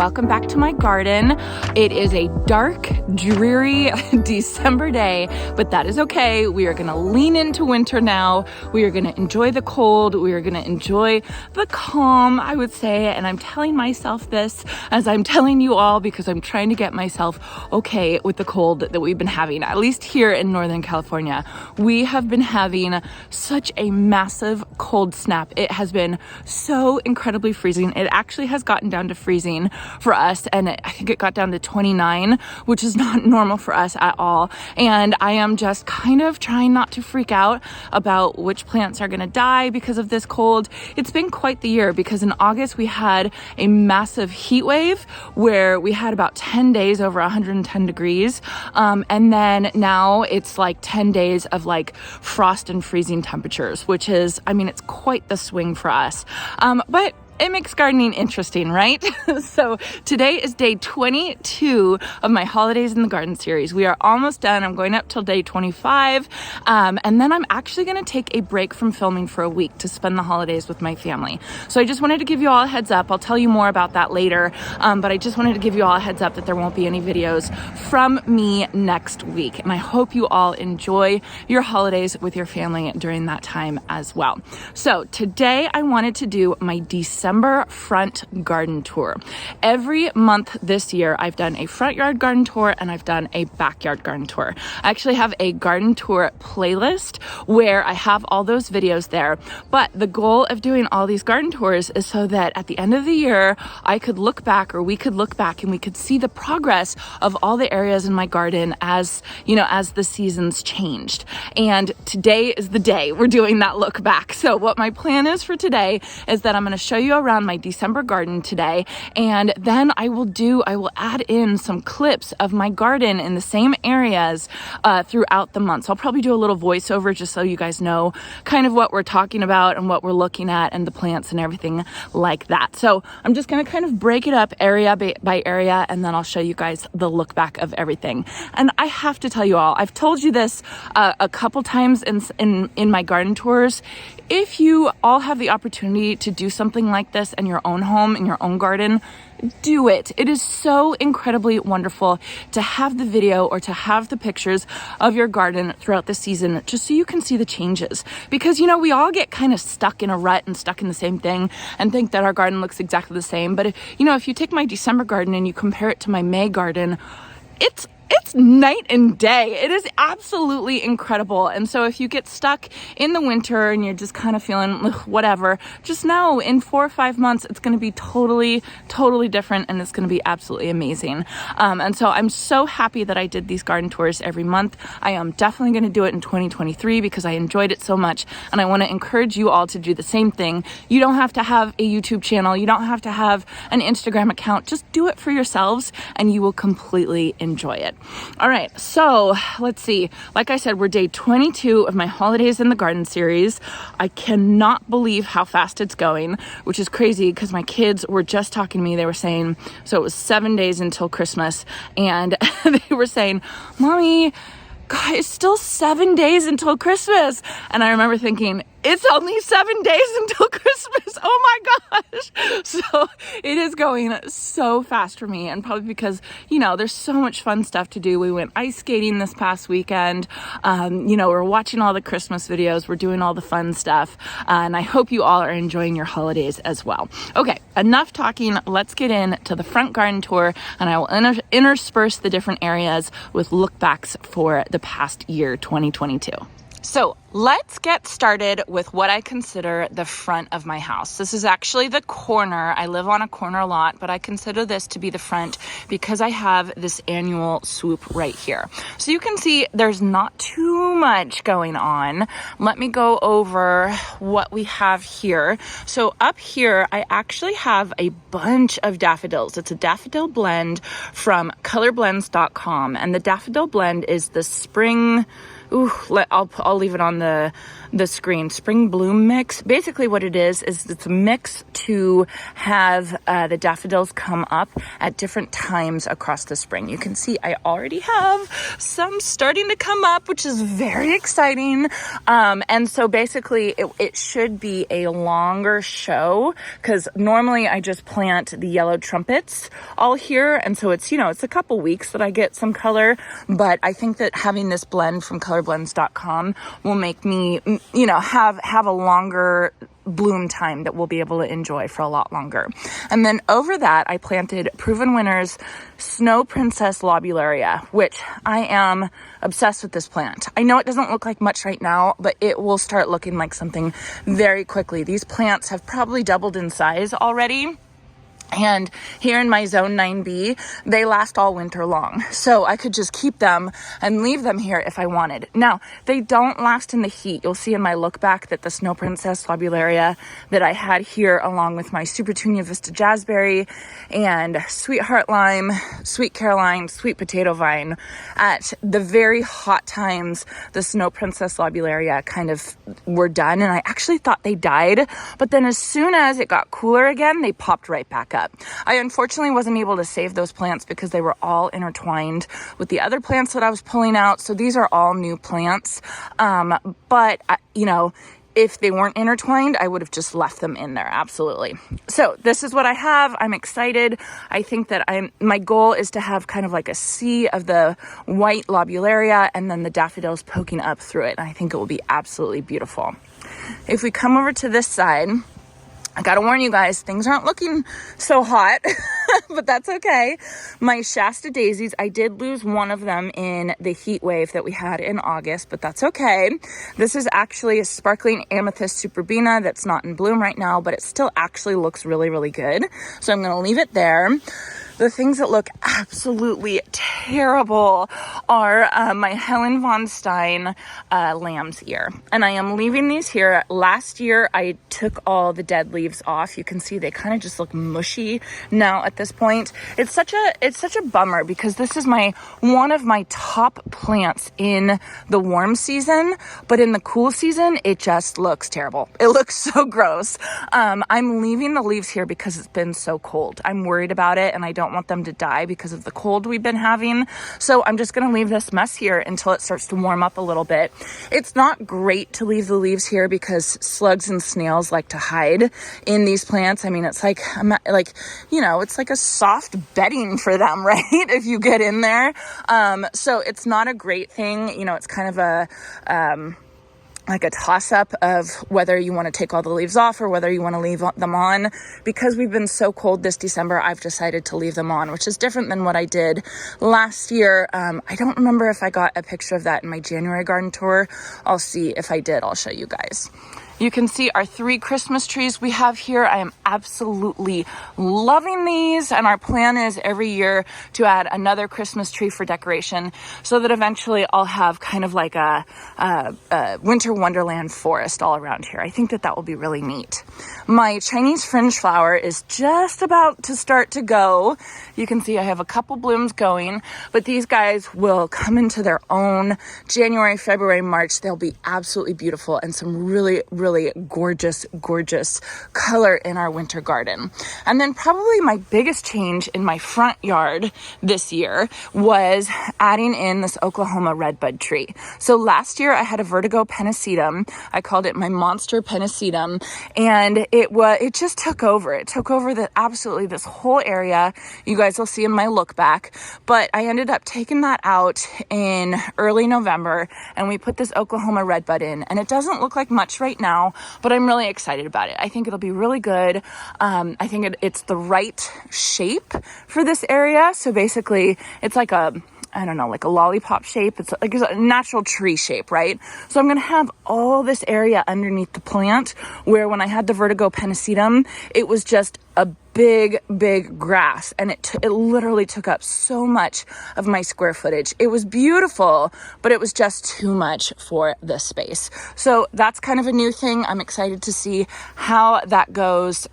welcome back to my garden. It is a dark, dreary December day, but that is okay. We are gonna lean into winter now. We are gonna enjoy the cold. We are gonna enjoy the calm, I would say, and I'm telling myself this as I'm telling you all because I'm trying to get myself okay with the cold that we've been having, at least here in Northern California. We have been having such a massive cold snap. It has been so incredibly freezing. It actually has gotten down to freezing for us, and I think it got down to 29, which is not normal for us at all. And I am just kind of trying not to freak out about which plants are going to die because of this cold. It's been quite the year because in August we had a massive heat wave where we had about 10 days over 110 degrees. And then now it's like 10 days of like frost and freezing temperatures, which is, I mean, it's quite the swing for us. But it makes gardening interesting, right? So today is day 22 of my Holidays in the Garden series. We are almost done. I'm going up till day 25. And then I'm actually going to take a break from filming for a week to spend the holidays with my family. So I just wanted to give you all a heads up. I'll tell you more about that later. But I just wanted to give you all a heads up that there won't be any videos from me next week. And I hope you all enjoy your holidays with your family during that time as well. So today I wanted to do my December front garden tour. Every month this year, I've done a front yard garden tour and I've done a backyard garden tour. I actually have a garden tour playlist where I have all those videos there. But the goal of doing all these garden tours is so that at the end of the year, I could look back, or we could look back and we could see the progress of all the areas in my garden as, you know, as the seasons changed. And today is the day we're doing that look back. So what my plan is for today is that I'm going to show you around my December garden today, and then I will add in some clips of my garden in the same areas throughout the month. So I'll probably do a little voiceover just so you guys know kind of what we're talking about and what we're looking at and the plants and everything like that. So I'm just going to kind of break it up area by area, and then I'll show you guys the look back of everything. And I have to tell you all, I've told you this a couple times in my garden tours. If you all have the opportunity to do something like this in your own home, in your own garden, do it. It is so incredibly wonderful to have the video or to have the pictures of your garden throughout the season, just so you can see the changes. Because, you know, we all get kind of stuck in a rut and stuck in the same thing and think that our garden looks exactly the same. But, if you take my December garden and you compare it to my May garden, it's night and day. It is absolutely incredible. And so if you get stuck in the winter and you're just kind of feeling whatever, just know in 4 or 5 months, it's going to be totally, totally different, and it's going to be absolutely amazing. And so I'm so happy that I did these garden tours every month. I am definitely going to do it in 2023 because I enjoyed it so much. And I want to encourage you all to do the same thing. You don't have to have a YouTube channel. You don't have to have an Instagram account. Just do it for yourselves and you will completely enjoy it. All right, so let's see. Like I said, we're day 22 of my Holidays in the Garden series. I cannot believe how fast it's going, which is crazy because my kids were just talking to me. They were saying, so it was 7 days until Christmas, and they were saying, Mommy, God, it's still 7 days until Christmas. And I remember thinking, it's only 7 days until Christmas. Oh my gosh. So it is going so fast for me. And probably because, there's so much fun stuff to do. We went ice skating this past weekend. We're watching all the Christmas videos. We're doing all the fun stuff. And I hope you all are enjoying your holidays as well. Okay, enough talking. Let's get into the front garden tour. And I will intersperse the different areas with look backs for the past year, 2022. So let's get started with what I consider the front of my house. This is actually the corner. I live on a corner lot, but I consider this to be the front because I have this annual swoop right here. So you can see there's not too much going on. Let me go over what we have here. So up here, I actually have a bunch of daffodils. It's a daffodil blend from colorblends.com. And the daffodil blend is the spring... I'll leave it on the screen, Spring Bloom Mix. Basically what it is it's a mix to have the daffodils come up at different times across the spring. You can see I already have some starting to come up, which is very exciting. And so basically it should be a longer show, because normally I just plant the yellow trumpets all here. And so it's, it's a couple weeks that I get some color, but I think that having this blend from colorblends.com will make me, have a longer bloom time that we'll be able to enjoy for a lot longer. And then over that, I planted Proven Winners Snow Princess Lobularia, which I am obsessed with this plant. I know it doesn't look like much right now, but it will start looking like something very quickly. These plants have probably doubled in size already. And here in my zone 9B, they last all winter long. So I could just keep them and leave them here if I wanted. Now, they don't last in the heat. You'll see in my look back that the Snow Princess Lobularia that I had here, along with my Supertunia Vista Jazzberry and Sweetheart Lime, Sweet Caroline, Sweet Potato Vine, at the very hot times, the Snow Princess Lobularia kind of were done. And I actually thought they died. But then as soon as it got cooler again, they popped right back up. I unfortunately wasn't able to save those plants because they were all intertwined with the other plants that I was pulling out. So these are all new plants. But if they weren't intertwined, I would have just left them in there. Absolutely. So this is what I have. I'm excited. I think that my goal is to have kind of like a sea of the white lobularia and then the daffodils poking up through it. And I think it will be absolutely beautiful. If we come over to this side, I gotta warn you guys, things aren't looking so hot, but that's okay. My Shasta daisies, I did lose one of them in the heat wave that we had in August, but that's okay. This is actually a sparkling amethyst superbena that's not in bloom right now, but it still actually looks really, really good. So I'm gonna leave it there. The things that look absolutely terrible are my Helen von Stein lamb's ear. And I am leaving these here. Last year, I took all the dead leaves off. You can see they kind of just look mushy now at this point. It's such a bummer because this is one of my top plants in the warm season, but in the cool season, it just looks terrible. It looks so gross. I'm leaving the leaves here because it's been so cold. I'm worried about it, and I don't want them to die because of the cold we've been having. So I'm just going to leave this mess here until it starts to warm up a little bit. It's not great to leave the leaves here because slugs and snails like to hide in these plants. I mean, it's like it's like a soft bedding for them, right? If you get in there. So it's not a great thing. It's kind of like a toss-up of whether you want to take all the leaves off or whether you want to leave them on. Because we've been so cold this December, I've decided to leave them on, which is different than what I did last year. I don't remember if I got a picture of that in my January garden tour. I'll see if I did. I'll show you guys. You can see our 3 Christmas trees we have here. I am absolutely loving these, and our plan is every year to add another Christmas tree for decoration so that eventually I'll have kind of like a winter wonderland forest all around here. I think that will be really neat. My Chinese fringe flower is just about to start to go. You can see I have a couple blooms going, but these guys will come into their own January, February, March. They'll be absolutely beautiful and some really, really gorgeous color in our winter garden. And then probably my biggest change in my front yard this year was adding in this Oklahoma redbud tree. So last year I had a Vertigo pennisetum. I called it my monster pennisetum, and it just took over. It took over this whole area. You guys will see in my look back, but I ended up taking that out in early November, and we put this Oklahoma redbud in, and it doesn't look like much right now, but I'm really excited about it. I think it'll be really good. I think it's the right shape for this area. So basically it's like a lollipop shape. It's like a natural tree shape, right? So I'm going to have all this area underneath the plant where when I had the Vertigo pennisetum, it was just a big grass, and it literally took up so much of my square footage. It was beautiful, but it was just too much for this space. So that's kind of a new thing. I'm excited to see how that goes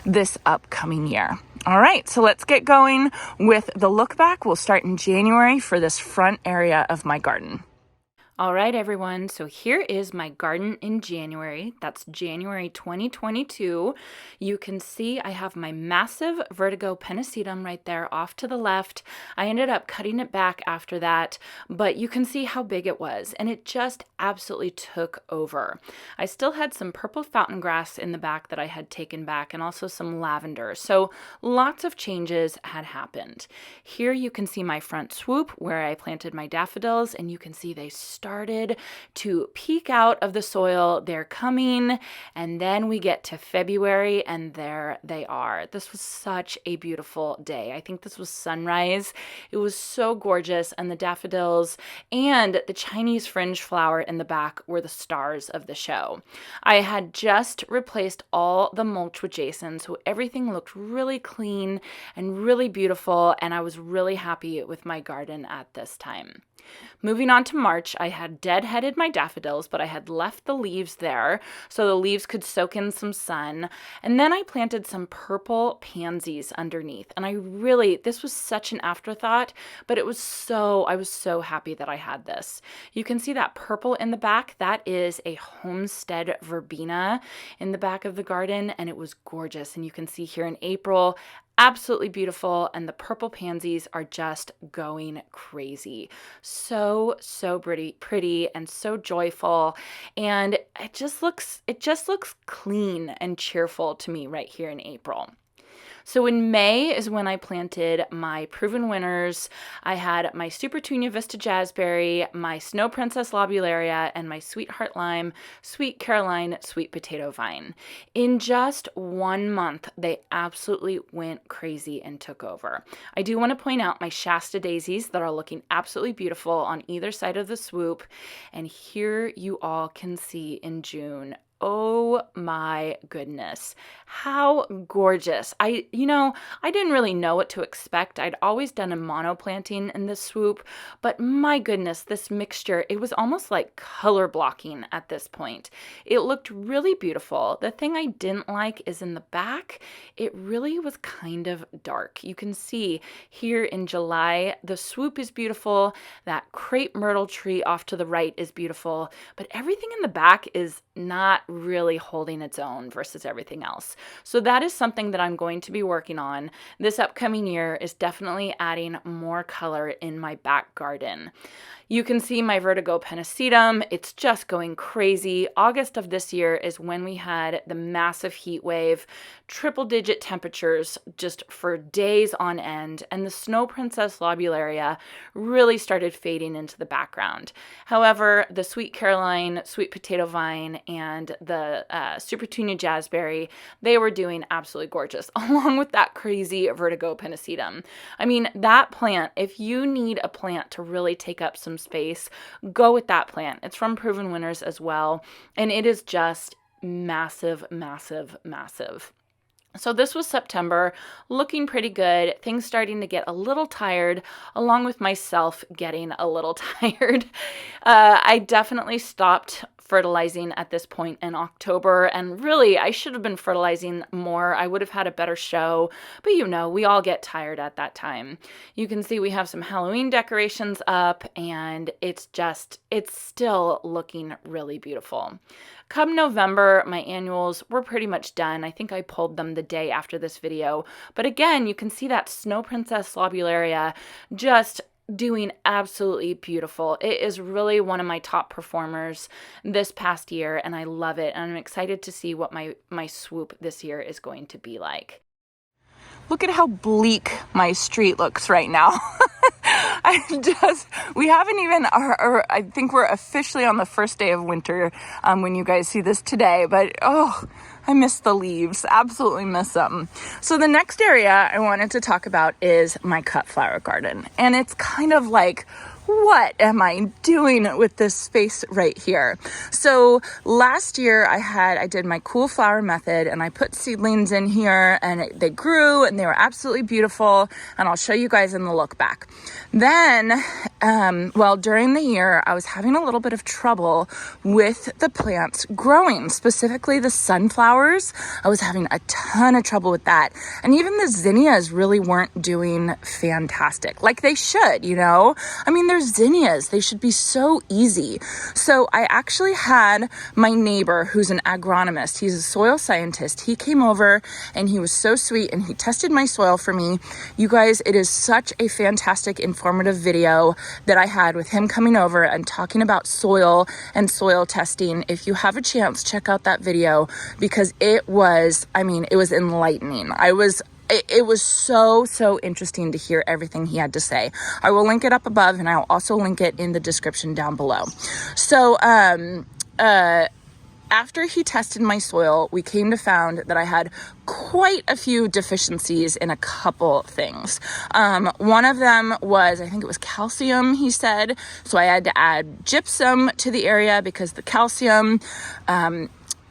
this upcoming year. All right, so let's get going with the look back. We'll start in January for this front area of my garden. All right, everyone. So here is my garden in January. That's January 2022. You can see I have my massive vertigo pennisetum right there off to the left. I ended up cutting it back after that, but you can see how big it was, and it just absolutely took over. I still had some purple fountain grass in the back that I had taken back, and also some lavender. So lots of changes had happened. Here you can see my front swoop where I planted my daffodils, and you can see they started to peek out of the soil. They're coming, and then we get to February, and there they are. This was such a beautiful day. I think this was sunrise. It was so gorgeous, and the daffodils and the Chinese fringe flower in the back were the stars of the show. I had just replaced all the mulch with Jason, so everything looked really clean and really beautiful, and I was really happy with my garden at this time. Moving on to March, I had deadheaded my daffodils, but I had left the leaves there so the leaves could soak in some sun. And then I planted some purple pansies underneath. And this was such an afterthought, but I was so happy that I had this. You can see that purple in the back. That is a homestead verbena in the back of the garden, and it was gorgeous. And you can see here in April, absolutely beautiful, and the purple pansies are just going crazy. So pretty and so joyful, and it just looks clean and cheerful to me right here in April. So in May is when I planted my proven winners. I had my Super Tunia Vista Jazzberry, my Snow Princess Lobularia, and my Sweetheart Lime, Sweet Caroline, Sweet Potato Vine. In just 1 month, they absolutely went crazy and took over. I do want to point out my Shasta daisies that are looking absolutely beautiful on either side of the swoop. And here you all can see in June, oh my goodness, how gorgeous. I didn't really know what to expect. I'd always done a mono planting in this swoop, but my goodness, this mixture, it was almost like color blocking at this point. It looked really beautiful. The thing I didn't like is in the back, it really was kind of dark. You can see here in July, the swoop is beautiful. That crepe myrtle tree off to the right is beautiful, but everything in the back is not really holding its own versus everything else. So that is something that I'm going to be working on. This upcoming year is definitely adding more color in my back garden. You can see my vertigo pennisetum. It's just going crazy. August of this year is when we had the massive heat wave, triple-digit temperatures just for days on end, and the Snow Princess Lobularia really started fading into the background. However, the Sweet Caroline, Sweet Potato Vine, and the Super Tunia Jazzberry, they were doing absolutely gorgeous, along with that crazy vertigo pennisetum. I mean, that plant, if you need a plant to really take up some space, go with that plant. It's from Proven Winners as well, and it is just massive. So this was September, looking pretty good, things starting to get a little tired, along with myself getting a little tired. I definitely stopped fertilizing at this point in October, and really I should have been fertilizing more. I would have had a better show, but we all get tired at that time. You can see we have some Halloween decorations up, and it's still looking really beautiful. Come November, my annuals were pretty much done. I think I pulled them the day after this video, but again, you can see that Snow Princess Lobularia just doing absolutely beautiful. It is really one of my top performers this past year, and I love it. And I'm excited to see what my swoop this year is going to be like. Look at how bleak my street looks right now. We haven't even, I think we're officially on the first day of winter when you guys see this today, but I miss the leaves, absolutely miss them. So the next area I wanted to talk about is my cut flower garden. And it's kind of like, what am I doing with this space right here? So last year I did my cool flower method, and I put seedlings in here, and they grew and they were absolutely beautiful. And I'll show you guys in the look back. Then, during the year, I was having a little bit of trouble with the plants growing, specifically the sunflowers. I was having a ton of trouble with that. And even the zinnias really weren't doing fantastic like they should, I mean, they're they're zinnias. They should be so easy. So I actually had my neighbor, who's an agronomist. He's a soil scientist. He came over and he was so sweet and he tested my soil for me. You guys, it is such a fantastic, informative video that I had with him coming over and talking about soil and soil testing. If you have a chance, check out that video because it was enlightening. It was so interesting to hear everything he had to say. I will link it up above and I'll also link it in the description down below. So, after he tested my soil, we came to found that I had quite a few deficiencies in a couple things. One of them was, I think it was calcium, he said. So I had to add gypsum to the area because the calcium,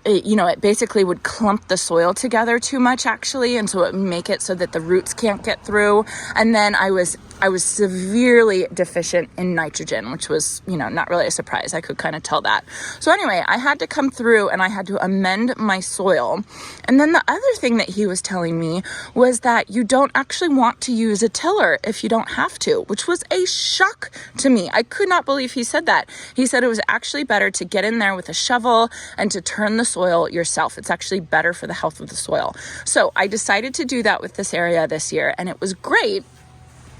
it basically would clump the soil together too much actually. And so it would make it so that the roots can't get through. And then I was severely deficient in nitrogen, which was, not really a surprise. I could kind of tell that. So anyway, I had to come through and I had to amend my soil. And then the other thing that he was telling me was that you don't actually want to use a tiller if you don't have to, which was a shock to me. I could not believe he said that. He said it was actually better to get in there with a shovel and to turn the soil yourself. It's actually better for the health of the soil. So I decided to do that with this area this year and it was great.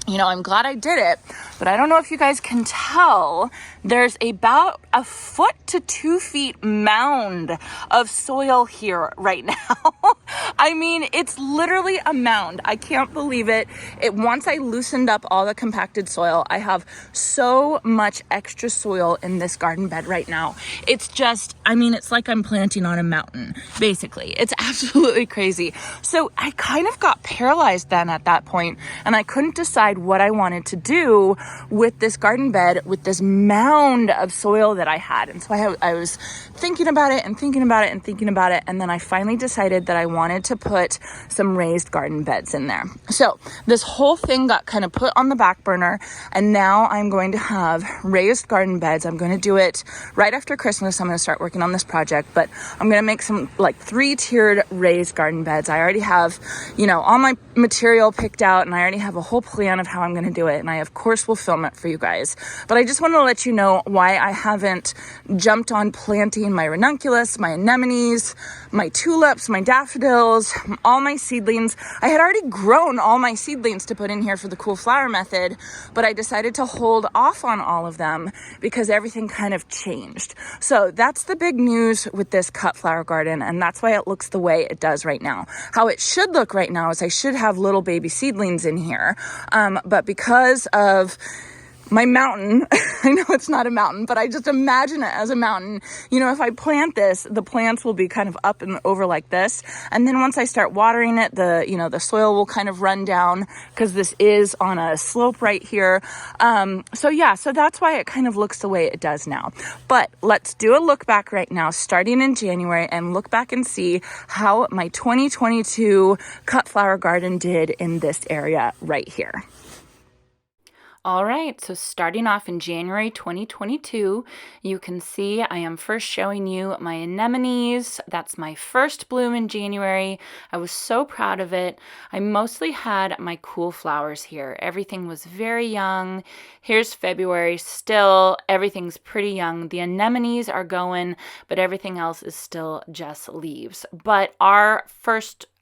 I'm glad I did it, but I don't know if you guys can tell, there's about a 1 to 2 feet mound of soil here right now. I mean, it's literally a mound. I can't believe it. Once I loosened up all the compacted soil, I have so much extra soil in this garden bed right now. It's just, it's like I'm planting on a mountain, basically. It's absolutely crazy. So I kind of got paralyzed then at that point, and I couldn't decide what I wanted to do with this garden bed, with this mound of soil that I had. And so I was thinking about it and thinking about it and thinking about it. And then I finally decided that I wanted to put some raised garden beds in there. So this whole thing got kind of put on the back burner. And now I'm going to have raised garden beds. I'm going to do it right after Christmas. I'm going to start working on this project, but I'm going to make some 3-tiered raised garden beds. I already have, all my material picked out and I already have a whole plan of how I'm going to do it. And I, of course, will film it for you guys. But I just want to let you know why I haven't jumped on planting my ranunculus, my anemones, my tulips, my daffodils, all my seedlings. I had already grown all my seedlings to put in here for the cool flower method, but I decided to hold off on all of them because everything kind of changed. So that's the big news with this cut flower garden, and that's why it looks the way it does right now. How it should look right now is I should have little baby seedlings in here, but because of my mountain, I know it's not a mountain, but I just imagine it as a mountain. If I plant this, the plants will be kind of up and over like this. And then once I start watering it, the soil will kind of run down because this is on a slope right here. So that's why it kind of looks the way it does now. But let's do a look back right now, starting in January, and look back and see how my 2022 cut flower garden did in this area right here. All right, so starting off in January 2022, you can see I am first showing you my anemones. That's my first bloom in January. I was so proud of it. I mostly had my cool flowers here. Everything was very young. Here's February still. Everything's pretty young. The anemones are going, but everything else is still just leaves. But our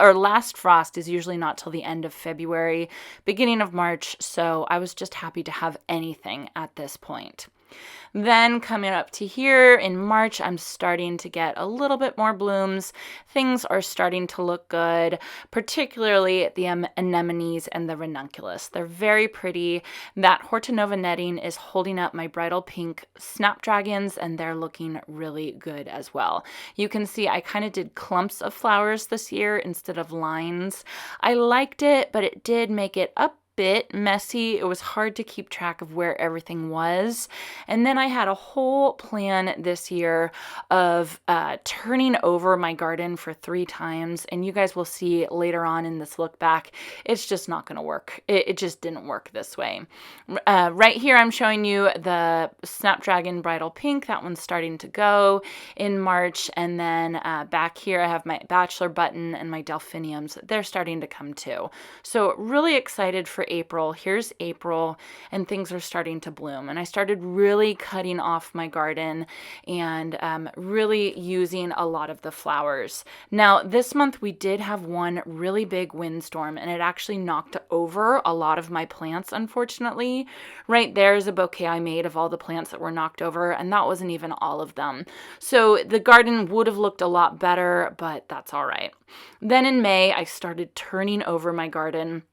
last frost is usually not till the end of February, beginning of March, so I was just happy to have anything at this point. Then coming up to here in March, I'm starting to get a little bit more blooms. Things are starting to look good, particularly the anemones and the ranunculus. They're very pretty. That Hortonova netting is holding up my bridal pink snapdragons, and they're looking really good as well. You can see I kind of did clumps of flowers this year instead of lines. I liked it, but it did make it a bit messy. It was hard to keep track of where everything was. And then I had a whole plan this year of turning over my garden for 3 times. And you guys will see later on in this look back, it's just not going to work. It just didn't work this way. Right here, I'm showing you the Snapdragon Bridal Pink. That one's starting to go in March. And then back here, I have my Bachelor Button and my Delphiniums. They're starting to come too. So really excited for April. Here's April, and things are starting to bloom. And I started really cutting off my garden and really using a lot of the flowers. Now, this month we did have one really big windstorm, and it actually knocked over a lot of my plants, unfortunately. Right there is a bouquet I made of all the plants that were knocked over, and that wasn't even all of them. So the garden would have looked a lot better, but that's all right. Then in May, I started turning over my garden.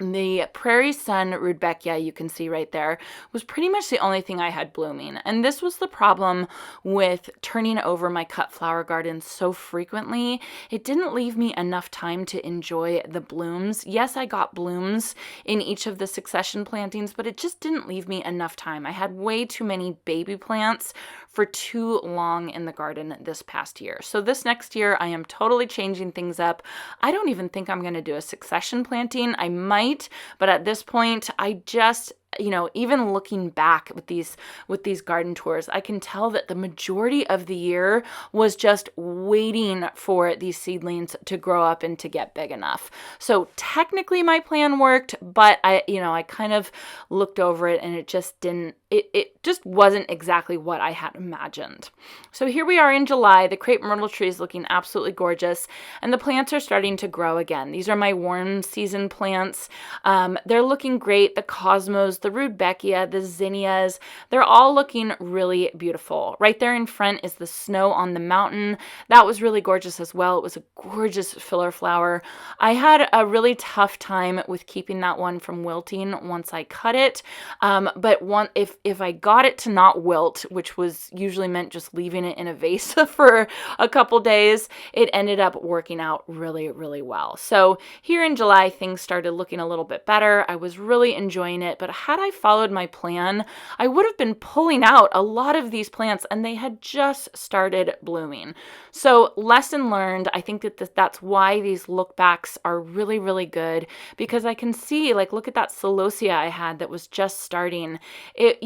The Prairie Sun Rudbeckia, you can see right there, was pretty much the only thing I had blooming. And this was the problem with turning over my cut flower garden so frequently. It didn't leave me enough time to enjoy the blooms. Yes, I got blooms in each of the succession plantings, but it just didn't leave me enough time. I had way too many baby plants for too long in the garden this past year. So this next year, I am totally changing things up. I don't even think I'm going to do a succession planting. I might, but at this point, I just, even looking back with these garden tours, I can tell that the majority of the year was just waiting for these seedlings to grow up and to get big enough. So technically my plan worked, but I kind of looked over it and it just didn't, it just wasn't exactly what I had imagined. So here we are in July. The crepe myrtle tree is looking absolutely gorgeous, and the plants are starting to grow again. These are my warm season plants. They're looking great. The cosmos, the rudbeckia, the zinnias, they're all looking really beautiful. Right there in front is the snow on the mountain. That was really gorgeous as well. It was a gorgeous filler flower. I had a really tough time with keeping that one from wilting once I cut it. But if I got it to not wilt, which was usually meant just leaving it in a vase for a couple days, it ended up working out really, really well. So here in July, things started looking a little bit better. I was really enjoying it, but had I followed my plan, I would have been pulling out a lot of these plants and they had just started blooming. So lesson learned. I think that that's why these look backs are really, really good, because I can see, like, look at that celosia I had that was just starting. It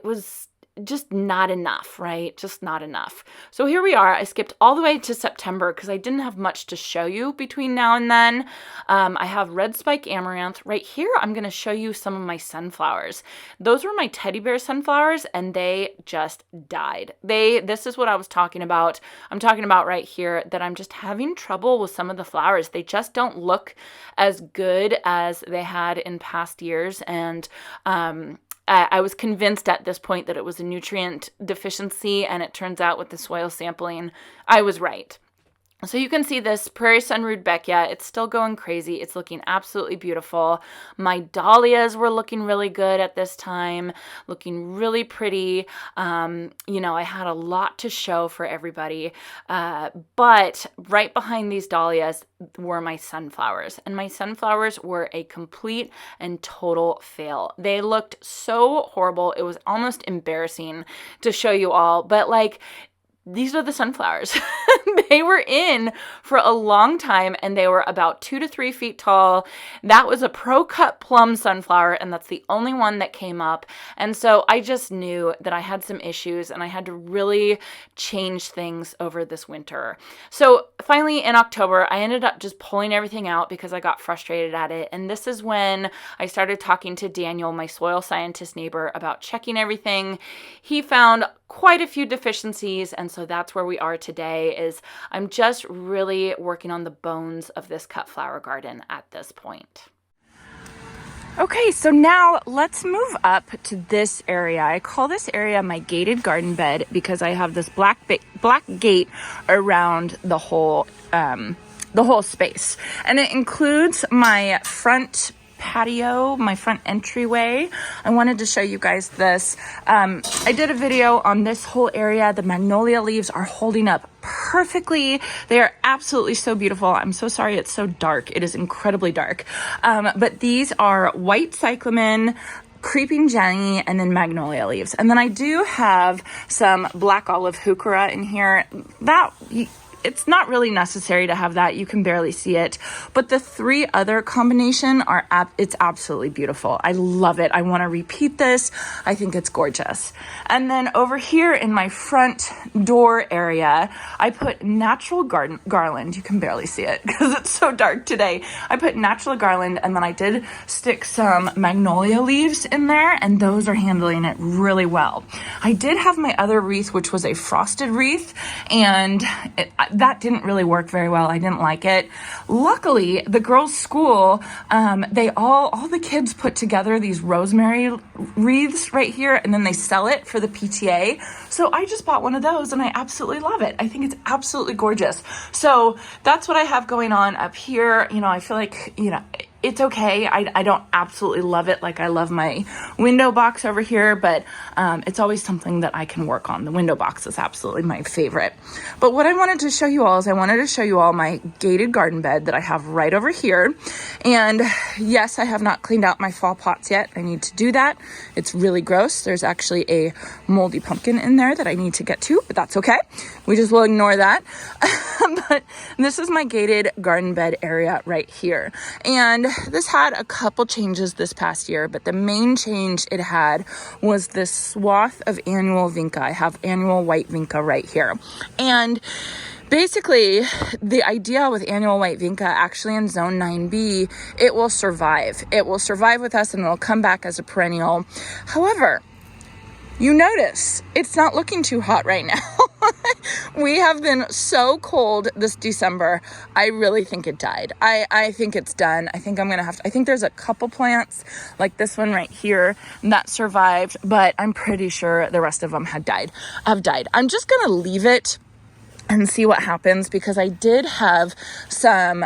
was just not enough, right? Just not enough. So here we are. I skipped all the way to September because I didn't have much to show you between now and then. I have red spike amaranth right here. I'm going to show you some of my sunflowers. Those were my teddy bear sunflowers and they just died. This is what I was talking about. I'm talking about right here that I'm just having trouble with some of the flowers. They just don't look as good as they had in past years. And, I was convinced at this point that it was a nutrient deficiency, and it turns out with the soil sampling, I was right. So you can see this Prairie Sun Rudbeckia. It's still going crazy. It's looking absolutely beautiful. My dahlias were looking really good at this time, looking really pretty. I had a lot to show for everybody. But right behind these dahlias were my sunflowers. And my sunflowers were a complete and total fail. They looked so horrible. It was almost embarrassing to show you all. But these are the sunflowers. They were in for a long time and they were about 2 to 3 feet tall. That was a Pro Cut Plum sunflower, and that's the only one that came up. And so I just knew that I had some issues and I had to really change things over this winter. So finally in October, I ended up just pulling everything out because I got frustrated at it. And this is when I started talking to Daniel, my soil scientist neighbor, about checking everything. He found quite a few deficiencies, and so that's where we are today. Is I'm just really working on the bones of this cut flower garden at this point. Okay, so now let's move up to this area. I call this area my gated garden bed because I have this black gate around the whole space, and it includes my front patio, my front entryway. I wanted to show you guys this. I did a video on this whole area. The magnolia leaves are holding up perfectly. They are absolutely so beautiful. I'm so sorry it's so dark. It is incredibly dark. But these are white cyclamen, creeping Jenny, and then magnolia leaves. And then I do have some black olive heuchera in here. That it's not really necessary to have that. You can barely see it. But the 3 other combination it's absolutely beautiful. I love it. I want to repeat this. I think it's gorgeous. And then over here in my front door area, I put natural garland. You can barely see it because it's so dark today. I put natural garland, and then I did stick some magnolia leaves in there, and those are handling it really well. I did have my other wreath, which was a frosted wreath, and that didn't really work very well. I didn't like it. Luckily, the girls' school, all the kids put together these rosemary wreaths right here, and then they sell it for the PTA. So I just bought one of those, and I absolutely love it. I think it's absolutely gorgeous. So that's what I have going on up here. I feel like, it's okay. I don't absolutely love it like I love my window box over here, but it's always something that I can work on. The window box is absolutely my favorite. But what I wanted to show you all is I wanted to show you all my gated garden bed that I have right over here. And yes, I have not cleaned out my fall pots yet. I need to do that. It's really gross. There's actually a moldy pumpkin in there that I need to get to, but that's okay. We just will ignore that. But this is my gated garden bed area right here. And this had a couple changes this past year, but the main change it had was this swath of annual vinca. I have annual white vinca right here. And basically, the idea with annual white vinca, actually in zone 9B, it will survive. It will survive with us and it'll come back as a perennial. However, you notice it's not looking too hot right now. We have been so cold this December. I really think it died. I think it's done. I think I think there's a couple plants like this one right here that survived, but I'm pretty sure the rest of them have died. I'm just going to leave it and see what happens, because I did have some,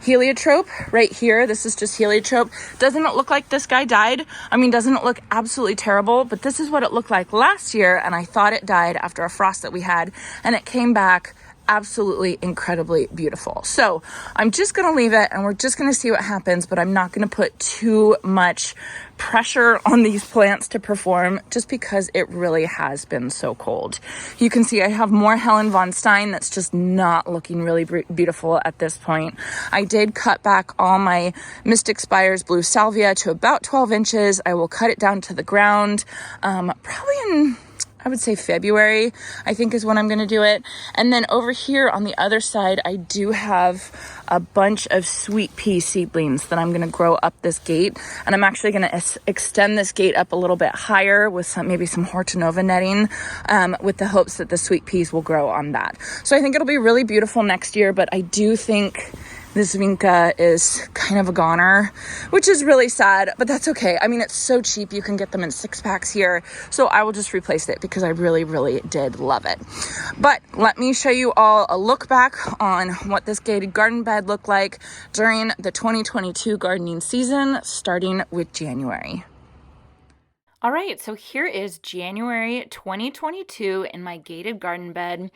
heliotrope right here. This is just heliotrope. Doesn't it look like this guy died? Doesn't it look absolutely terrible? But this is what it looked like last year, and I thought it died after a frost that we had, and it came back absolutely incredibly beautiful. So I'm just going to leave it and we're just going to see what happens, but I'm not going to put too much pressure on these plants to perform just because it really has been so cold. You can see I have more Helen von Stein that's just not looking really beautiful at this point. I did cut back all my Mystic Spires blue salvia to about 12 inches. I will cut it down to the ground, probably in, I would say February, I think is when I'm going to do it. And then over here on the other side, I do have a bunch of sweet pea seedlings that I'm going to grow up this gate. And I'm actually going to extend this gate up a little bit higher with maybe some Hortonova netting, with the hopes that the sweet peas will grow on that. So I think it'll be really beautiful next year, but I do think this vinca is kind of a goner, which is really sad, but that's okay. It's so cheap. You can get them in 6-packs here. So I will just replace it because I really, really did love it. But let me show you all a look back on what this gated garden bed looked like during the 2022 gardening season, starting with January. All right, so here is January 2022 in my gated garden bed.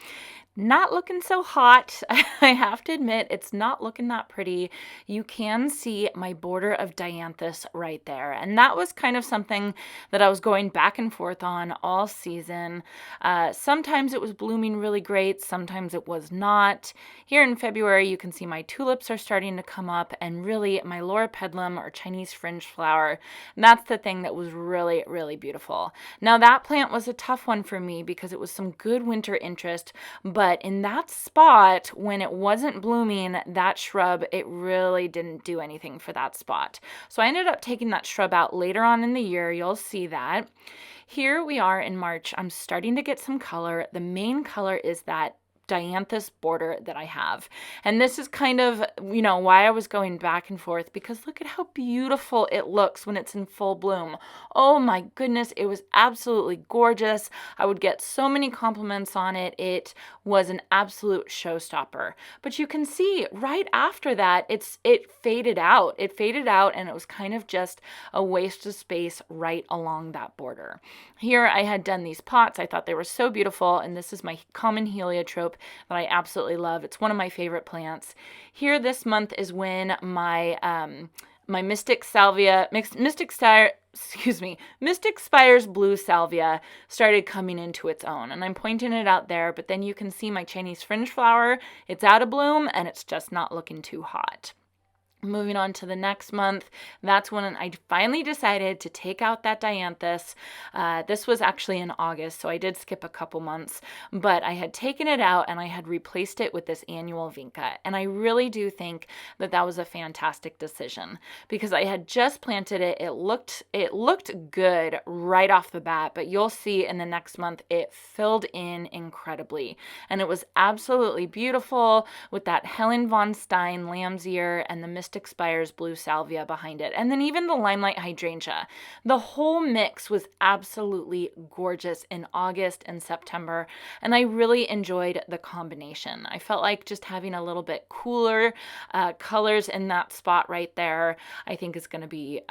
Not looking so hot. I have to admit, it's not looking that pretty. You can see my border of dianthus right there. And that was kind of something that I was going back and forth on all season. Sometimes it was blooming really great. Sometimes it was not. Here in February, you can see my tulips are starting to come up, and really my loropetalum, or Chinese fringe flower. And that's the thing that was really, really beautiful. Now that plant was a tough one for me because it was some good winter interest, but in that spot, when it wasn't blooming, that shrub, it really didn't do anything for that spot. So I ended up taking that shrub out later on in the year. You'll see that. Here we are in March. I'm starting to get some color. The main color is that dianthus border that I have. And this is kind of, why I was going back and forth, because look at how beautiful it looks when it's in full bloom. Oh my goodness, it was absolutely gorgeous. I would get so many compliments on it. It was an absolute showstopper. But you can see right after that, it faded out. It faded out, and it was kind of just a waste of space right along that border. Here I had done these pots. I thought they were so beautiful, and this is my common heliotrope that I absolutely love. It's one of my favorite plants. Here this month is when my my Mystic Mystic Spire's blue salvia started coming into its own, and I'm pointing it out there, but then you can see my Chinese fringe flower. It's out of bloom and it's just not looking too hot. Moving on to the next month, that's when I finally decided to take out that dianthus. This was actually in August, so I did skip a couple months, but I had taken it out and I had replaced it with this annual vinca. And I really do think that that was a fantastic decision because I had just planted it. It looked good right off the bat, but you'll see in the next month it filled in incredibly. And it was absolutely beautiful with that Helen von Stein lamb's ear and the Mystic Spire's blue salvia behind it. And then even the limelight hydrangea. The whole mix was absolutely gorgeous in August and September. And I really enjoyed the combination. I felt like just having a little bit cooler colors in that spot right there, I think is going to be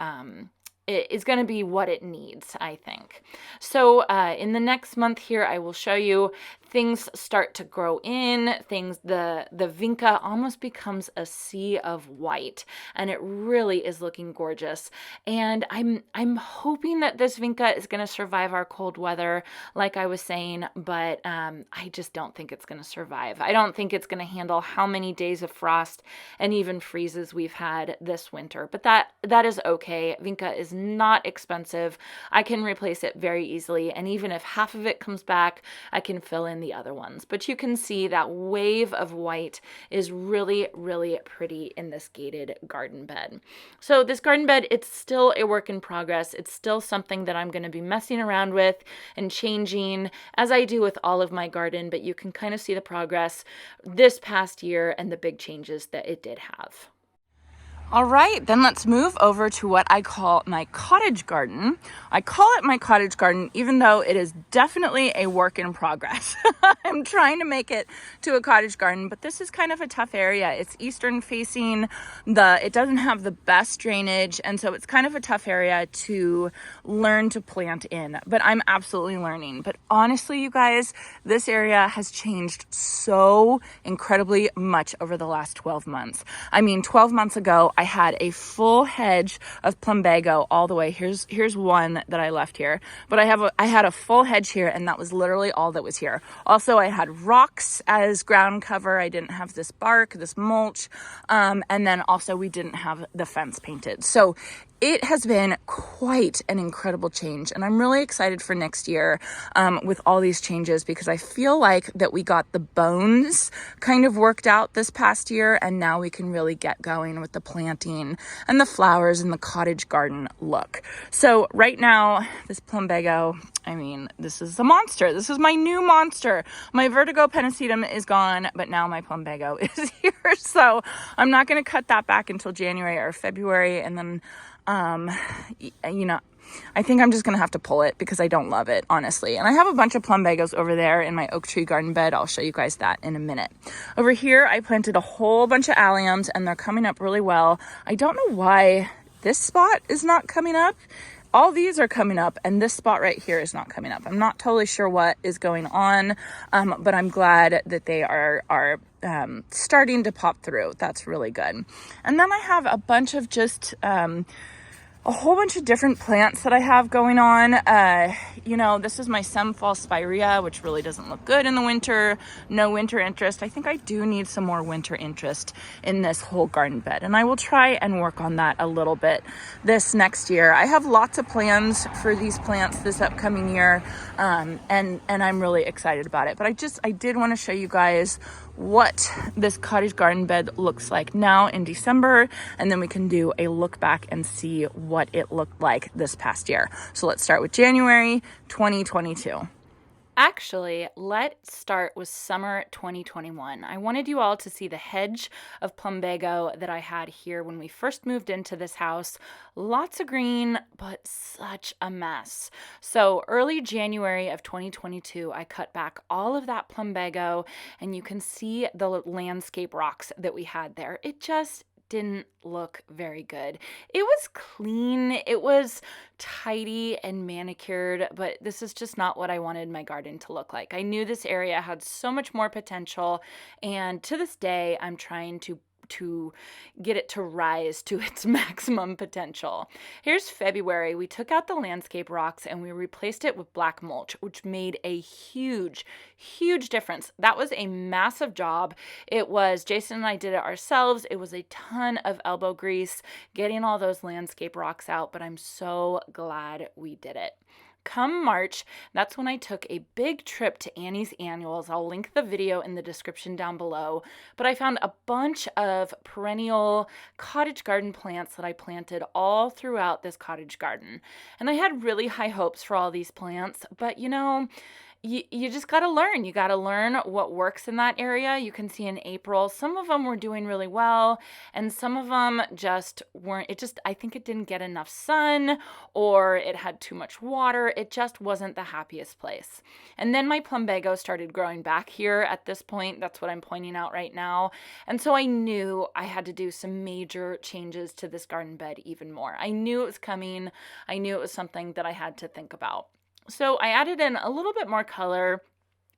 what it needs, I think. So in the next month here, I will show you things start to grow in, the vinca almost becomes a sea of white, and it really is looking gorgeous. And I'm hoping that this vinca is going to survive our cold weather, like I was saying, but I just don't think it's going to survive. I don't think it's going to handle how many days of frost and even freezes we've had this winter, but that is okay. Vinca is not expensive. I can replace it very easily, and even if half of it comes back, I can fill in the other ones. But you can see that wave of white is really, really pretty in this gated garden bed. So this garden bed, it's still a work in progress. It's still something that I'm going to be messing around with and changing as I do with all of my garden, but you can kind of see the progress this past year and the big changes that it did have. All right, then let's move over to what I call my cottage garden. I call it my cottage garden, even though it is definitely a work in progress. I'm trying to make it to a cottage garden, but this is kind of a tough area. It's eastern facing, it doesn't have the best drainage, and so it's kind of a tough area to learn to plant in, but I'm absolutely learning. But honestly, you guys, this area has changed so incredibly much over the last 12 months. I mean, 12 months ago, I had a full hedge of plumbago all the way. Here's one that I left here, but I had a full hedge here, and that was literally all that was here. Also, I had rocks as ground cover. I didn't have this bark, this mulch, and then also we didn't have the fence painted. So it has been quite an incredible change, and I'm really excited for next year with all these changes, because I feel like that we got the bones kind of worked out this past year, and now we can really get going with the planting and the flowers and the cottage garden look. So right now, this plumbago, I mean, this is a monster. This is my new monster. My vertigo pennisetum is gone, but now my plumbago is here. So I'm not going to cut that back until January or February, and then I think I'm just going to have to pull it because I don't love it, honestly. And I have a bunch of plumbagos over there in my oak tree garden bed. I'll show you guys that in a minute. Over here, I planted a whole bunch of alliums, and they're coming up really well. I don't know why this spot is not coming up. All these are coming up, and this spot right here is not coming up. I'm not totally sure what is going on, but I'm glad that they are starting to pop through. That's really good. And then I have a bunch of just a whole bunch of different plants that I have going on. This is my Semfall spirea, which really doesn't look good in the winter. No winter interest. I think I do need some more winter interest in this whole garden bed, and I will try and work on that a little bit this next year. I have lots of plans for these plants this upcoming year, and I'm really excited about it. But I did want to show you guys what this cottage garden bed looks like now in December, and then we can do a look back and see what it looked like this past year. So let's start with January 2022. Actually, let's start with summer 2021. I wanted you all to see the hedge of plumbago that I had here when we first moved into this house. Lots of green, but such a mess. So early January of 2022, I cut back all of that plumbago, and you can see the landscape rocks that we had there. It just didn't look very good. It was clean, it was tidy and manicured, but this is just not what I wanted my garden to look like. I knew this area had so much more potential, and to this day, I'm trying to get it to rise to its maximum potential. Here's February. We took out the landscape rocks and we replaced it with black mulch, which made a huge difference. That was a massive job. It was, Jason and I did it ourselves. It was a ton of elbow grease getting all those landscape rocks out, but I'm so glad we did it. Come March, that's when I took a big trip to Annie's Annuals. I'll link the video in the description down below. But I found a bunch of perennial cottage garden plants that I planted all throughout this cottage garden. And I had really high hopes for all these plants, but you know, you just got to learn. You got to learn what works in that area. You can see in April, some of them were doing really well and some of them just weren't. I think it didn't get enough sun or it had too much water. It just wasn't the happiest place. And then my plumbago started growing back here at this point. That's what I'm pointing out right now. And so I knew I had to do some major changes to this garden bed even more. I knew it was coming. I knew it was something that I had to think about. So I added in a little bit more color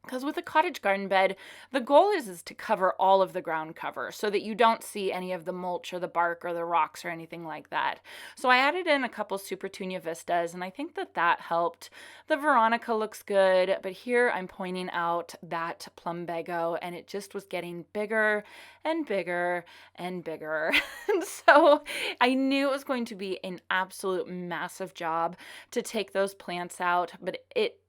because with a cottage garden bed, the goal is to cover all of the ground cover so that you don't see any of the mulch or the bark or the rocks or anything like that. So I added in a couple Super Tunia Vistas, and I think that helped. The Veronica looks good, but here I'm pointing out that plumbago, and it just was getting bigger and bigger and bigger. And so I knew it was going to be an absolute massive job to take those plants out, but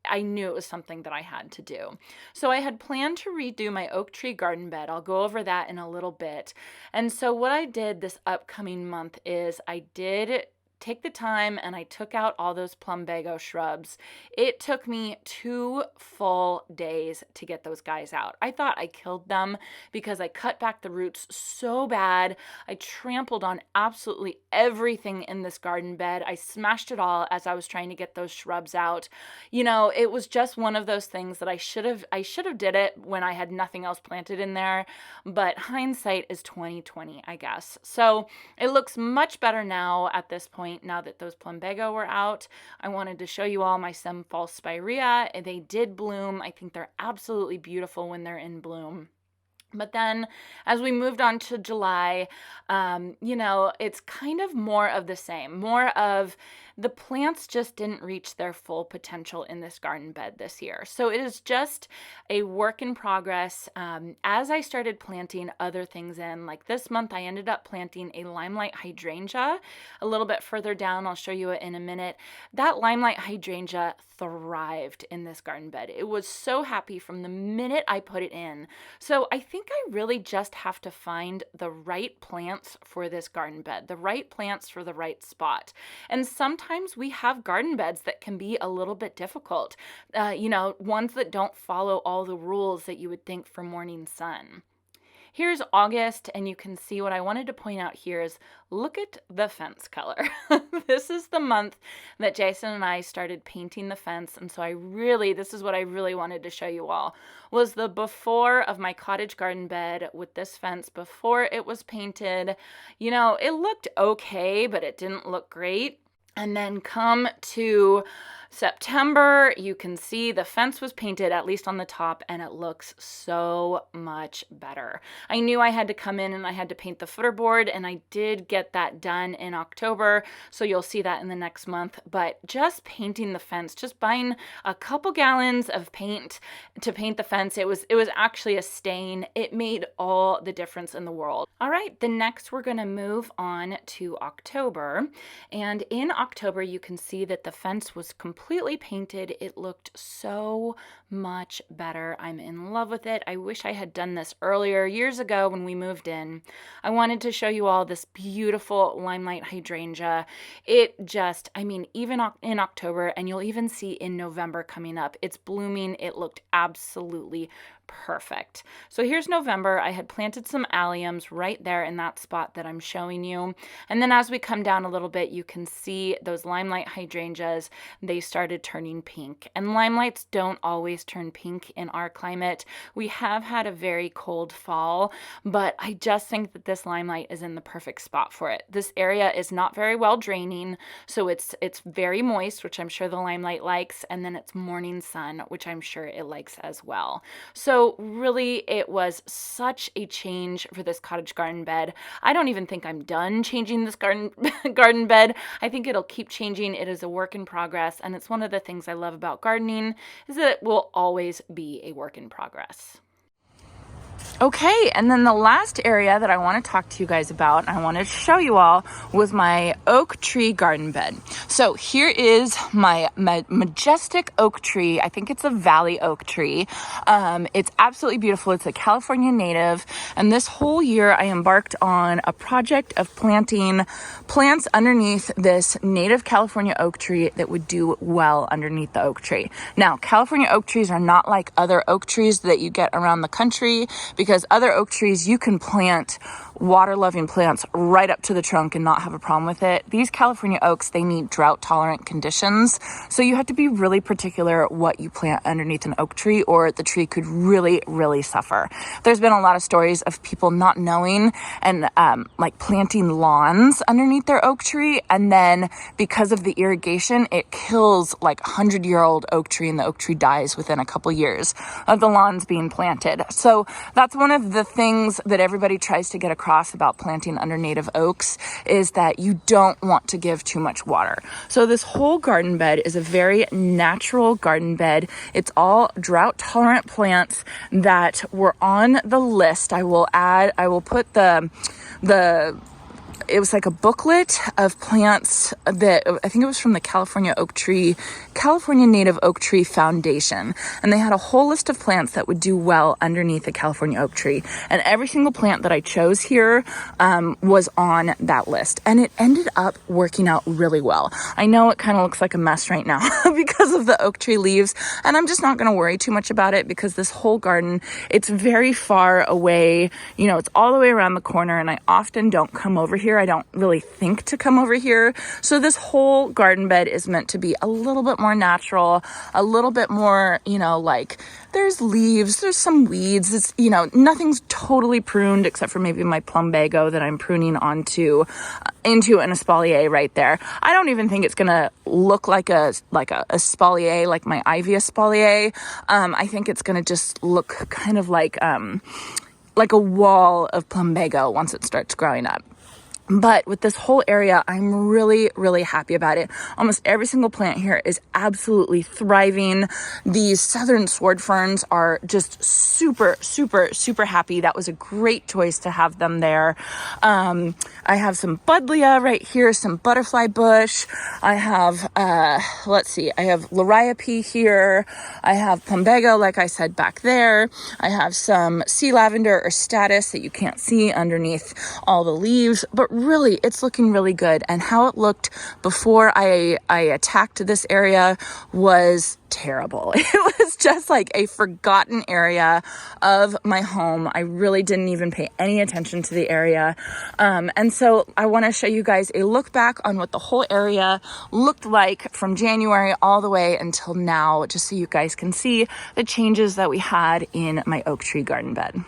I knew it was something that I had to do. So I had planned to redo my oak tree garden bed. I'll go over that in a little bit. And so what I did this upcoming month is I did take the time and I took out all those plumbago shrubs. It took me 2 full days to get those guys out. I thought I killed them because I cut back the roots so bad. I trampled on absolutely everything in this garden bed. I smashed it all as I was trying to get those shrubs out. You know, it was just one of those things that I should have did it when I had nothing else planted in there, but hindsight is 20/20, I guess. So it looks much better now at this point. Now that those plumbago were out, I wanted to show you all my some false spirea. They did bloom. I think they're absolutely beautiful when they're in bloom. But then as we moved on to July, you know, it's kind of more of the same, more of the plants just didn't reach their full potential in this garden bed this year. So it is just a work in progress. As I started planting other things in, like this month, I ended up planting a limelight hydrangea a little bit further down. I'll show you it in a minute. That limelight hydrangea thrived in this garden bed. It was so happy from the minute I put it in. So I think I really just have to find the right plants for this garden bed, the right plants for the right spot. And sometimes we have garden beds that can be a little bit difficult, you know, ones that don't follow all the rules that you would think for morning sun. Here's August, and you can see what I wanted to point out here is look at the fence color. This is the month that Jason and I started painting the fence, and so this is what I really wanted to show you all, was the before of my cottage garden bed with this fence before it was painted. You know, it looked okay, but it didn't look great. And then come to September, you can see the fence was painted, at least on the top, and it looks so much better. I knew I had to come in and I had to paint the footer board, and I did get that done in October, so you'll see that in the next month. But just painting the fence, just buying a couple gallons of paint to paint the fence, it was actually a stain. It made all the difference in the world. All right, the next we're gonna move on to October, and in October you can see that the fence was completely painted. It looked so much better. I'm in love with it. I wish I had done this earlier, years ago when we moved in. I wanted to show you all this beautiful limelight hydrangea. It just, I mean, even in October, and you'll even see in November coming up, it's blooming. It looked absolutely perfect. So here's November. I had planted some alliums right there in that spot that I'm showing you. And then as we come down a little bit, you can see those limelight hydrangeas, they started turning pink. And limelights don't always turn pink in our climate. We have had a very cold fall, but I just think that this limelight is in the perfect spot for it. This area is not very well draining, so it's very moist, which I'm sure the limelight likes, and then it's morning sun, which I'm sure it likes as well. So So really, it was such a change for this cottage garden bed. I don't even think I'm done changing this garden bed. I think it'll keep changing. It is a work in progress, and it's one of the things I love about gardening is that it will always be a work in progress. Okay, and then the last area that I want to talk to you guys about, and I want to show you all, was my oak tree garden bed. So here is my majestic oak tree. I think it's a valley oak tree. It's absolutely beautiful. It's a California native, and this whole year I embarked on a project of planting plants underneath this native California oak tree that would do well underneath the oak tree. Now, California oak trees are not like other oak trees that you get around the country, because other oak trees you can plant water-loving plants right up to the trunk and not have a problem with it. These California oaks, they need drought-tolerant conditions, so you have to be really particular what you plant underneath an oak tree, or the tree could really, really suffer. There's been a lot of stories of people not knowing and like planting lawns underneath their oak tree, and then because of the irrigation, it kills like a 100-year-old oak tree, and the oak tree dies within a couple years of the lawns being planted. So that's one of the things that everybody tries to get across about planting under native oaks, is that you don't want to give too much water. So this whole garden bed is a very natural garden bed. It's all drought tolerant plants that were on the list. I will put it was like a booklet of plants that I think it was from the California Native Oak Tree Foundation. And they had a whole list of plants that would do well underneath a California oak tree. And every single plant that I chose here was on that list. And it ended up working out really well. I know it kind of looks like a mess right now because of the oak tree leaves. And I'm just not going to worry too much about it, because this whole garden, it's very far away. You know, it's all the way around the corner, and I often don't come over here. I don't really think to come over here. So this whole garden bed is meant to be a little bit more natural, a little bit more, you know, like there's leaves, there's some weeds. It's, you know, nothing's totally pruned except for maybe my plumbago that I'm pruning into an espalier right there. I don't even think it's going to look like a espalier, like my ivy espalier. I think it's going to just look kind of like a wall of plumbago once it starts growing up. But with this whole area, I'm really, really happy about it. Almost every single plant here is absolutely thriving. These southern sword ferns are just super, super, super happy. That was a great choice to have them there. I have some buddleia right here, some butterfly bush. I have, I have liriope here. I have plumbago, like I said, back there. I have some sea lavender or status that you can't see underneath all the leaves, but really, it's looking really good. And how it looked before I attacked this area was terrible. It was just like a forgotten area of my home. I really didn't even pay any attention to the area. And so I want to show you guys a look back on what the whole area looked like from January all the way until now, just so you guys can see the changes that we had in my oak tree garden bed.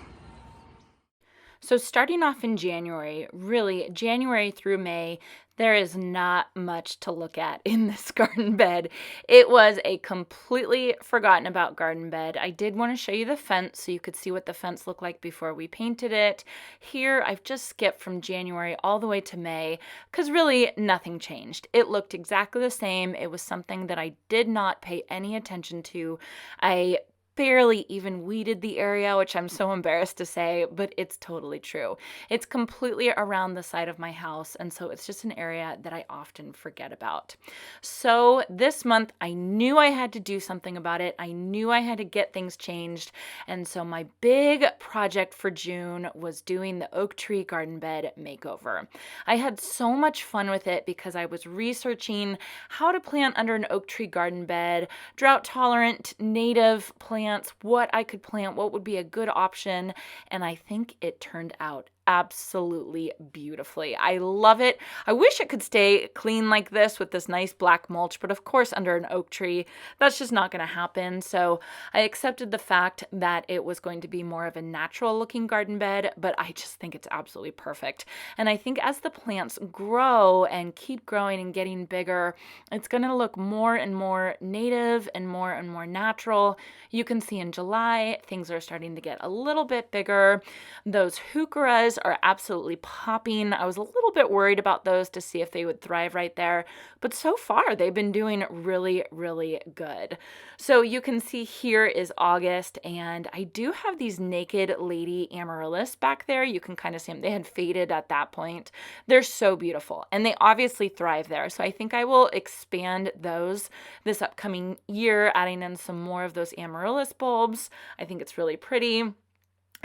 So starting off in January, really January through May, there is not much to look at in this garden bed. It was a completely forgotten about garden bed. I did want to show you the fence so you could see what the fence looked like before we painted it. Here, I've just skipped from January all the way to May because really nothing changed. It looked exactly the same. It was something that I did not pay any attention to. I barely even weeded the area, which I'm so embarrassed to say, but it's totally true. It's completely around the side of my house, and so it's just an area that I often forget about. So this month, I knew I had to do something about it. I knew I had to get things changed, and so my big project for June was doing the oak tree garden bed makeover. I had so much fun with it because I was researching how to plant under an oak tree garden bed, drought-tolerant, native plants, what I could plant, what would be a good option, and I think it turned out absolutely beautifully. I love it. I wish it could stay clean like this with this nice black mulch, but of course under an oak tree, that's just not going to happen. So I accepted the fact that it was going to be more of a natural looking garden bed, but I just think it's absolutely perfect. And I think as the plants grow and keep growing and getting bigger, it's going to look more and more native and more natural. You can see in July, things are starting to get a little bit bigger. Those heucheras are absolutely popping. I was a little bit worried about those to see if they would thrive right there, but so far they've been doing really, really good. So you can see here is August, and I do have these naked lady amaryllis back there. You can kind of see them. They had faded at that point. They're so beautiful, and they obviously thrive there. So I think I will expand those this upcoming year, adding in some more of those amaryllis bulbs. I think it's really pretty.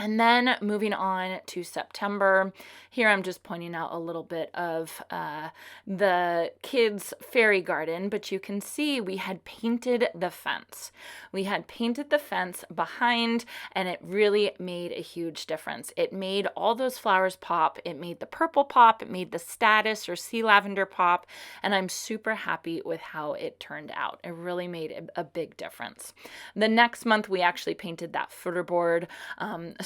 And then moving on to September, here I'm just pointing out a little bit of the kids' fairy garden, but you can see we had painted the fence. We had painted the fence behind, and it really made a huge difference. It made all those flowers pop. It made the purple pop. It made the status or sea lavender pop, and I'm super happy with how it turned out. It really made a big difference. The next month, we actually painted that footer board.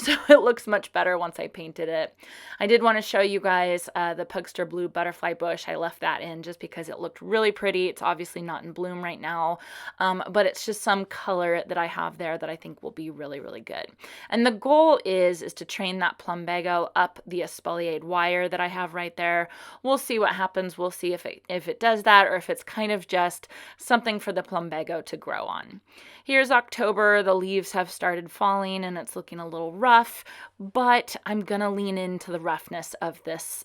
So it looks much better once I painted it. I did want to show you guys the Pugster Blue butterfly bush. I left that in just because it looked really pretty. It's obviously not in bloom right now, but it's just some color that I have there that I think will be really, really good. And the goal is to train that plumbago up the espaliered wire that I have right there. We'll see what happens. We'll see if it does that, or if it's kind of just something for the plumbago to grow on. Here's October. The leaves have started falling, and it's looking a little rough, but I'm gonna lean into the roughness of this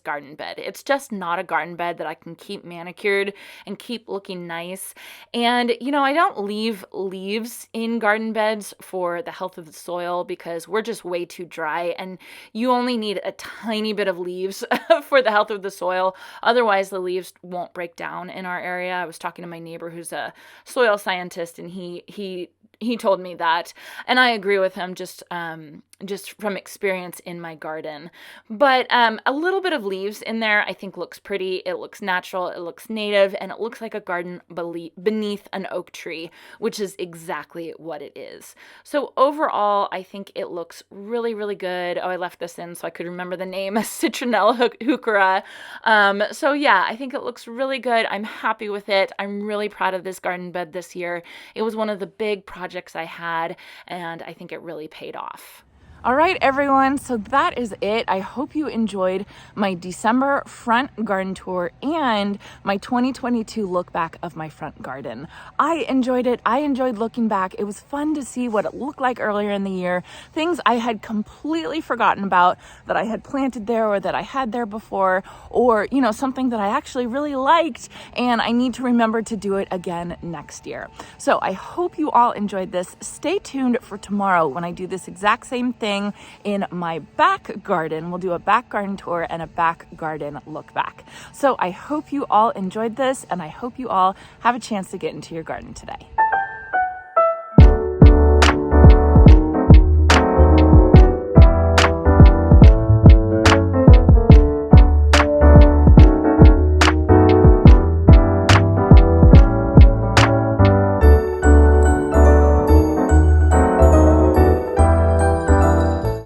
garden bed. It's just not a garden bed that I can keep manicured and keep looking nice. And you know, I don't leave leaves in garden beds for the health of the soil because we're just way too dry, and you only need a tiny bit of leaves for the health of the soil. Otherwise the leaves won't break down in our area. I was talking to my neighbor who's a soil scientist, and he told me that, and I agree with him just from experience in my garden. But a little bit of leaves in there I think looks pretty. It looks natural, it looks native, and it looks like a garden beneath an oak tree, which is exactly what it is. So overall, I think it looks really, really good. Oh, I left this in so I could remember the name, Citronella heuchera. So yeah, I think it looks really good. I'm happy with it. I'm really proud of this garden bed this year. It was one of the big projects I had, and I think it really paid off. All right, everyone, so that is it. I hope you enjoyed my December front garden tour and my 2022 look back of my front garden. I enjoyed it. I enjoyed looking back. It was fun to see what it looked like earlier in the year, things I had completely forgotten about that I had planted there or that I had there before, or, you know, something that I actually really liked and I need to remember to do it again next year. So I hope you all enjoyed this. Stay tuned for tomorrow when I do this exact same thing in my back garden. We'll do a back garden tour and a back garden look back. So I hope you all enjoyed this, and I hope you all have a chance to get into your garden today.